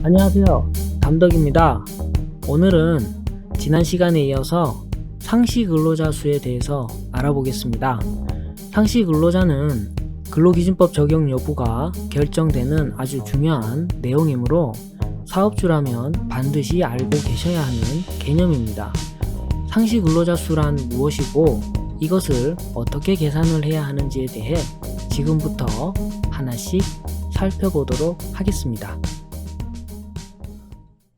안녕하세요. 담덕입니다. 오늘은 지난 시간에 이어서 상시 근로자 수에 대해서 알아보겠습니다. 상시 근로자는 근로기준법 적용 여부가 결정되는 아주 중요한 내용이므로 사업주라면 반드시 알고 계셔야 하는 개념입니다. 상시 근로자 수란 무엇이고 이것을 어떻게 계산을 해야 하는지에 대해 지금부터 하나씩 살펴보도록 하겠습니다.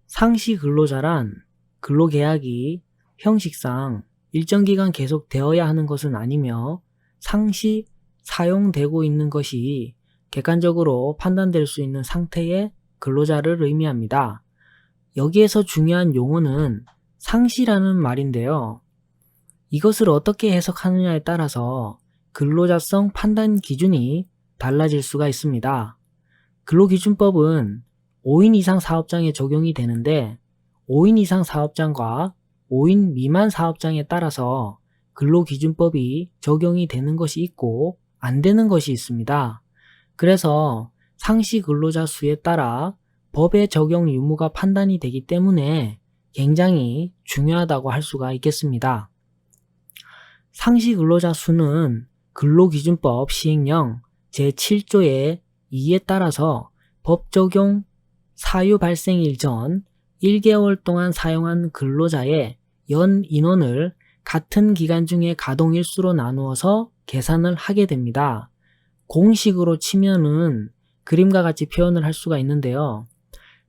상시 근로자란 근로계약이 형식상 일정 기간 계속되어야 하는 것은 아니며 상시 사용되고 있는 것이 객관적으로 판단될 수 있는 상태의 근로자를 의미합니다. 여기에서 중요한 용어는 상시라는 말인데요. 이것을 어떻게 해석하느냐에 따라서 근로자성 판단 기준이 달라질 수가 있습니다. 근로기준법은 5인 이상 사업장에 적용이 되는데 5인 이상 사업장과 5인 미만 사업장에 따라서 근로기준법이 적용이 되는 것이 있고 안 되는 것이 있습니다. 그래서 상시 근로자 수에 따라 법의 적용 유무가 판단이 되기 때문에 굉장히 중요하다고 할 수가 있겠습니다. 상시 근로자 수는 근로기준법 시행령 제7조의 2에 따라서 법 적용 사유 발생일 전 1개월 동안 사용한 근로자의 연 인원을 같은 기간 중에 가동일수로 나누어서 계산을 하게 됩니다. 공식으로 치면은 그림과 같이 표현을 할 수가 있는데요.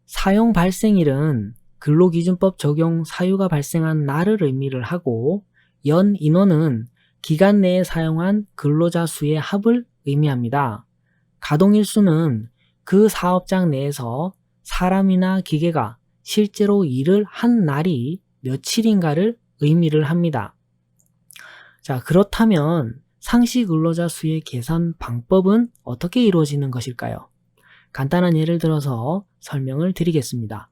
사용 발생일은 근로기준법 적용 사유가 발생한 날을 의미를 하고 연 인원은 기간 내에 사용한 근로자 수의 합을 의미합니다. 가동일수는 그 사업장 내에서 사람이나 기계가 실제로 일을 한 날이 며칠인가를 의미를 합니다. 자, 그렇다면 상시 근로자 수의 계산 방법은 어떻게 이루어지는 것일까요? 간단한 예를 들어서 설명을 드리겠습니다.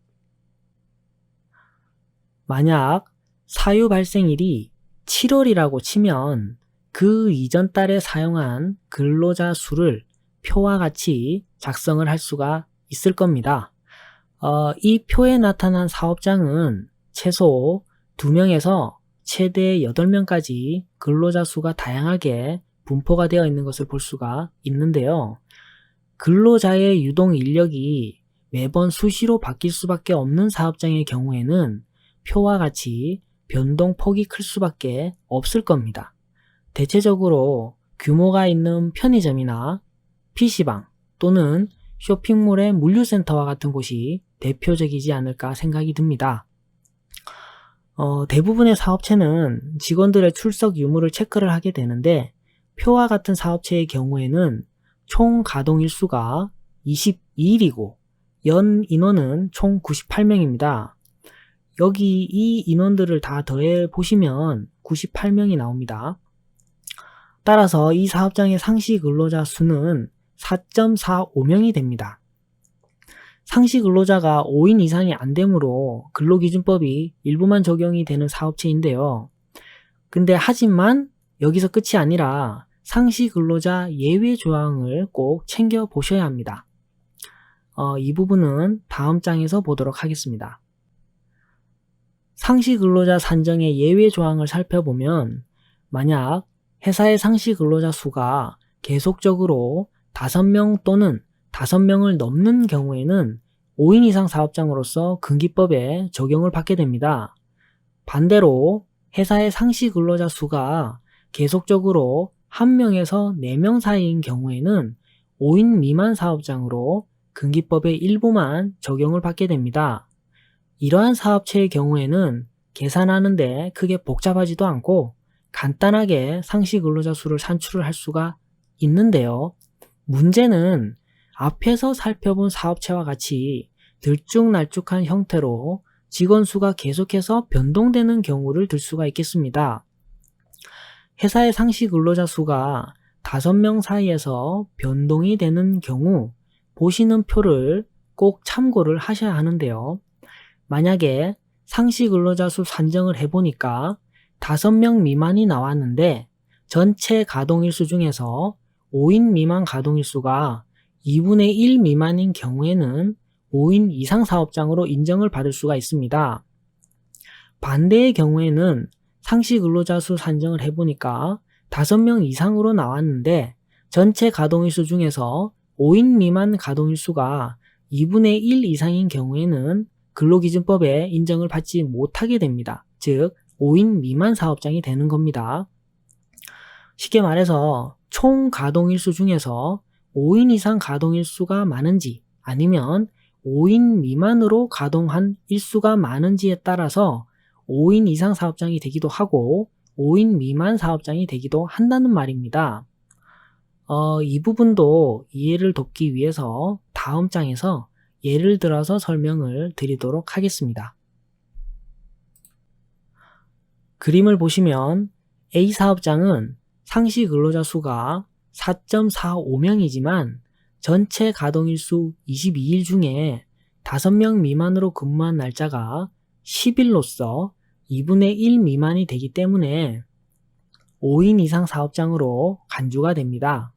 만약 사유 발생일이 7월이라고 치면 그 이전 달에 사용한 근로자 수를 표와 같이 작성을 할 수가 있을 겁니다. 이 표에 나타난 사업장은 최소 2명에서 최대 8명까지 근로자 수가 다양하게 분포가 되어 있는 것을 볼 수가 있는데요. 근로자의 유동 인력이 매번 수시로 바뀔 수밖에 없는 사업장의 경우에는 표와 같이 변동폭이 클 수밖에 없을 겁니다. 대체적으로 규모가 있는 편의점이나 PC방 또는 쇼핑몰의 물류센터와 같은 곳이 대표적이지 않을까 생각이 듭니다. 대부분의 사업체는 직원들의 출석 유무를 체크를 하게 되는데 표와 같은 사업체의 경우에는 총 가동일수가 22일이고 연 인원은 총 98명입니다. 여기 이 인원들을 다 더해 보시면 98명이 나옵니다. 따라서 이 사업장의 상시 근로자 수는 4.45명이 됩니다. 상시 근로자가 5인 이상이 안 되므로 근로기준법이 일부만 적용이 되는 사업체인데요. 근데 하지만 여기서 끝이 아니라 상시 근로자 예외 조항을 꼭 챙겨 보셔야 합니다. 이 부분은 다음 장에서 보도록 하겠습니다. 상시 근로자 산정의 예외 조항을 살펴보면 만약 회사의 상시 근로자 수가 계속적으로 5명 또는 5명을 넘는 경우에는 5인 이상 사업장으로서 근기법에 적용을 받게 됩니다. 반대로 회사의 상시 근로자 수가 계속적으로 1명에서 4명 사이인 경우에는 5인 미만 사업장으로 근기법의 일부만 적용을 받게 됩니다. 이러한 사업체의 경우에는 계산하는데 크게 복잡하지도 않고 간단하게 상시 근로자 수를 산출을 할 수가 있는데요. 문제는 앞에서 살펴본 사업체와 같이 들쭉날쭉한 형태로 직원 수가 계속해서 변동되는 경우를 들 수가 있겠습니다. 회사의 상시 근로자 수가 5명 사이에서 변동이 되는 경우 보시는 표를 꼭 참고를 하셔야 하는데요. 만약에 상시 근로자 수 산정을 해보니까 5명 미만이 나왔는데 전체 가동일수 중에서 5인 미만 가동일수가 2분의 1 미만인 경우에는 5인 이상 사업장으로 인정을 받을 수가 있습니다. 반대의 경우에는 상시 근로자 수 산정을 해보니까 5명 이상으로 나왔는데 전체 가동일수 중에서 5인 미만 가동일수가 2분의 1 이상인 경우에는 근로기준법에 인정을 받지 못하게 됩니다. 즉 5인 미만 사업장이 되는 겁니다. 쉽게 말해서 총 가동일수 중에서 5인 이상 가동일수가 많은지 아니면 5인 미만으로 가동한 일수가 많은지에 따라서 5인 이상 사업장이 되기도 하고 5인 미만 사업장이 되기도 한다는 말입니다. 이 부분도 이해를 돕기 위해서 다음 장에서 예를 들어서 설명을 드리도록 하겠습니다. 그림을 보시면 A 사업장은 상시 근로자 수가 4.45명이지만 전체 가동일수 22일 중에 5명 미만으로 근무한 날짜가 10일로서 2분의 1 미만이 되기 때문에 5인 이상 사업장으로 간주가 됩니다.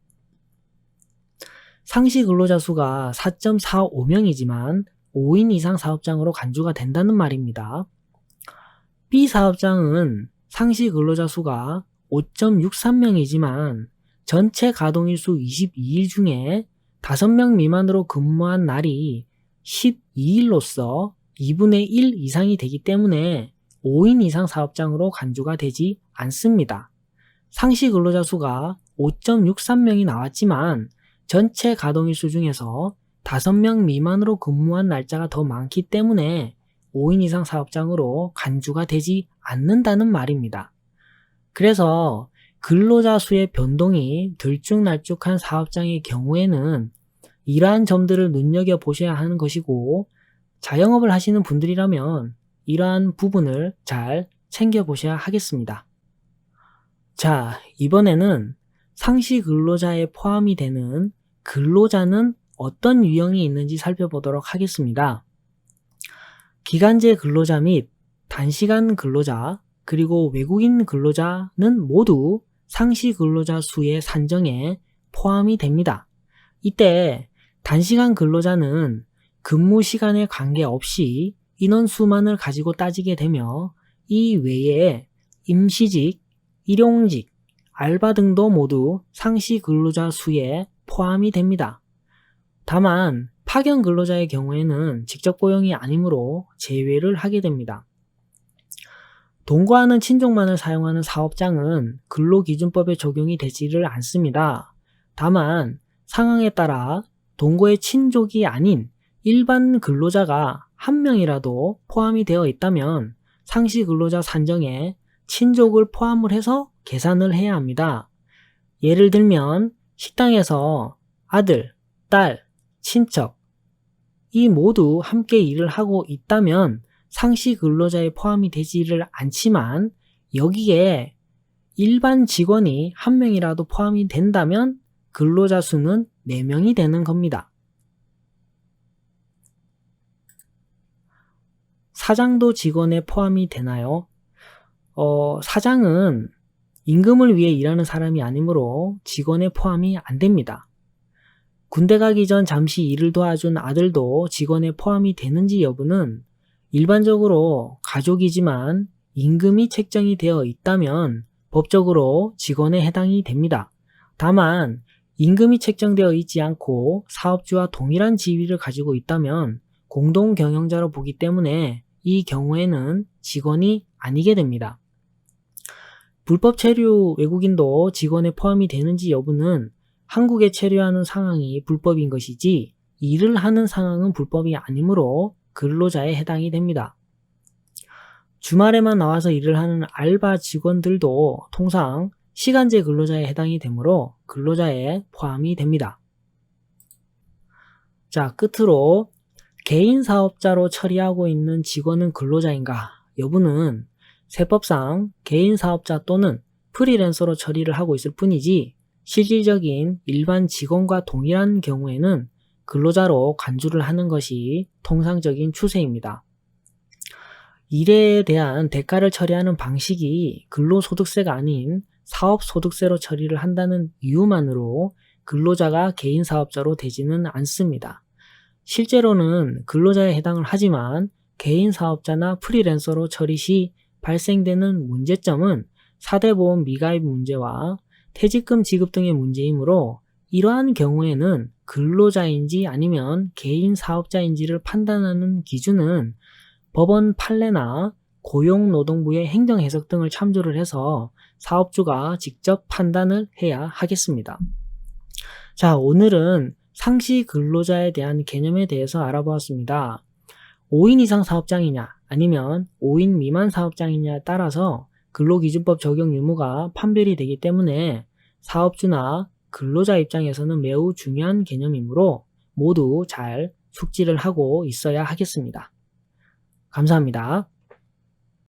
상시 근로자 수가 4.45명이지만 5인 이상 사업장으로 간주가 된다는 말입니다. B 사업장은 상시 근로자 수가 5.63명이지만 전체 가동일수 22일 중에 5명 미만으로 근무한 날이 12일로서 2분의 1 이상이 되기 때문에 5인 이상 사업장으로 간주가 되지 않습니다. 상시 근로자 수가 5.63명이 나왔지만 전체 가동일수 중에서 5명 미만으로 근무한 날짜가 더 많기 때문에 5인 이상 사업장으로 간주가 되지 않는다는 말입니다. 그래서 근로자 수의 변동이 들쭉날쭉한 사업장의 경우에는 이러한 점들을 눈여겨보셔야 하는 것이고 자영업을 하시는 분들이라면 이러한 부분을 잘 챙겨보셔야 하겠습니다. 자, 이번에는 상시 근로자에 포함이 되는 근로자는 어떤 유형이 있는지 살펴보도록 하겠습니다. 기간제 근로자 및 단시간 근로자 그리고 외국인 근로자는 모두 상시 근로자 수의 산정에 포함이 됩니다. 이때 단시간 근로자는 근무 시간에 관계없이 인원수만을 가지고 따지게 되며 이 외에 임시직, 일용직, 알바 등도 모두 상시 근로자 수에 포함이 됩니다. 다만 파견 근로자의 경우에는 직접 고용이 아니므로 제외를 하게 됩니다. 동거하는 친족만을 사용하는 사업장은 근로기준법에 적용이 되지를 않습니다. 다만 상황에 따라 동거의 친족이 아닌 일반 근로자가 한 명이라도 포함이 되어 있다면 상시 근로자 산정에 친족을 포함을 해서 계산을 해야 합니다. 예를 들면 식당에서 아들, 딸, 친척 이 모두 함께 일을 하고 있다면 상시 근로자에 포함이 되지를 않지만 여기에 일반 직원이 한 명이라도 포함이 된다면 근로자 수는 4명이 되는 겁니다. 사장도 직원에 포함이 되나요? 사장은 임금을 위해 일하는 사람이 아니므로 직원에 포함이 안 됩니다. 군대 가기 전 잠시 일을 도와준 아들도 직원에 포함이 되는지 여부는 일반적으로 가족이지만 임금이 책정이 되어 있다면 법적으로 직원에 해당이 됩니다. 다만 임금이 책정되어 있지 않고 사업주와 동일한 지위를 가지고 있다면 공동 경영자로 보기 때문에 이 경우에는 직원이 아니게 됩니다. 불법 체류 외국인도 직원에 포함이 되는지 여부는 한국에 체류하는 상황이 불법인 것이지 일을 하는 상황은 불법이 아니므로 근로자에 해당이 됩니다. 주말에만 나와서 일을 하는 알바 직원들도 통상 시간제 근로자에 해당이 되므로 근로자에 포함이 됩니다. 자, 끝으로 개인 사업자로 처리하고 있는 직원은 근로자인가 여부는 세법상 개인 사업자 또는 프리랜서로 처리를 하고 있을 뿐이지 실질적인 일반 직원과 동일한 경우에는 근로자로 간주를 하는 것이 통상적인 추세입니다. 일에 대한 대가를 처리하는 방식이 근로소득세가 아닌 사업소득세로 처리를 한다는 이유만으로 근로자가 개인 사업자로 되지는 않습니다. 실제로는 근로자에 해당을 하지만 개인 사업자나 프리랜서로 처리 시 발생되는 문제점은 4대 보험 미가입 문제와 퇴직금 지급 등의 문제이므로 이러한 경우에는 근로자인지 아니면 개인 사업자인지를 판단하는 기준은 법원 판례나 고용노동부의 행정해석 등을 참조를 해서 사업주가 직접 판단을 해야 하겠습니다. 자, 오늘은 상시 근로자에 대한 개념에 대해서 알아보았습니다. 5인 이상 사업장이냐 아니면 5인 미만 사업장이냐에 따라서 근로기준법 적용 유무가 판별이 되기 때문에 사업주나 근로자 입장에서는 매우 중요한 개념이므로 모두 잘 숙지를 하고 있어야 하겠습니다. 감사합니다.